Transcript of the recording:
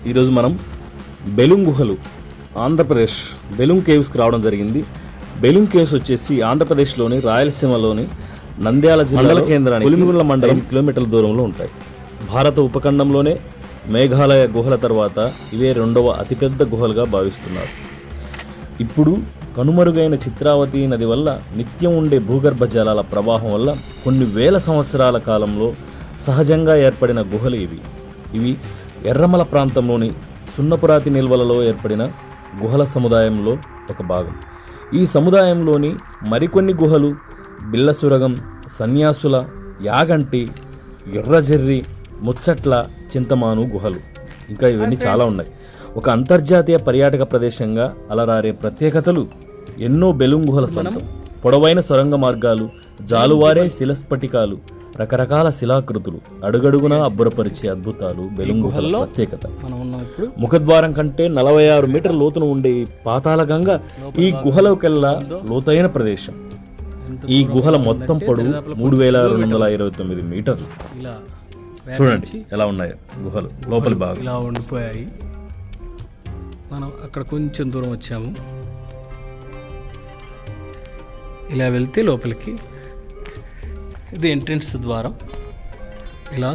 ఈరోజు మనం బెలూమ్ గుహలు ఆంధ్రప్రదేశ్ బెలూమ్ కేవ్స్కి రావడం జరిగింది. బెలూమ్ కేవ్స్ వచ్చేసి ఆంధ్రప్రదేశ్లోని రాయలసీమలోని నంద్యాల జిల్లా కేంద్రానికి పులిమిగుళ్ళ మండలం 5 కిలోమీటర్ల దూరంలో ఉంటాయి. భారత ఉపఖండంలోనే మేఘాలయ గుహల తర్వాత ఇవే 2వ అతిపెద్ద గుహలుగా భావిస్తున్నారు. ఇప్పుడు కనుమరుగైన చిత్రావతి నది వల్ల నిత్యం ఉండే భూగర్భ జలాల ప్రవాహం వల్ల కొన్ని వేల సంవత్సరాల కాలంలో సహజంగా ఏర్పడిన గుహలు ఇవి ఎర్రమల ప్రాంతంలోని సున్నపురాతి నిల్వలలో ఏర్పడిన గుహల సముదాయంలో ఒక భాగం. ఈ సముదాయంలోని మరికొన్ని గుహలు బిల్లసురగం, సన్యాసుల, యాగంటి, ఎర్రజెర్రి, ముచ్చట్ల, చింతమాను గుహలు, ఇంకా ఇవన్నీ చాలా ఉన్నాయి. ఒక అంతర్జాతీయ పర్యాటక ప్రదేశంగా అలరారే ప్రత్యేకతలు ఎన్నో బెలూమ్ గుహల సొంతం. పొడవైన సొరంగ మార్గాలు, జాలువారే శిలస్ఫటికాలు, రకరకాల శిలాకృతులు, అడుగడుగునా అబ్బురపరిచే అద్భుతాలు బెలూమ్ గుహల ప్రత్యేకత. ముఖద్వారం కంటే 46 మీటర్ల లోతున ఉండే ఈ పాతాళ గంగ ఈ గుహలోకెల్లా లోతైన ప్రదేశం. ఈ గుహల మొత్తం పొడవు 3229 మీటర్లు. చూడండి ఎలా ఉన్నాయో గుహలు లోపలి భాగం. ఇలా ఉండిపోయాయి. మనం అక్కడ కొంచెం దూరం వచ్చాము. ఇలా వెళ్తే లోపలికి ఇది ఎంట్రన్స్ ద్వారం. ఇలా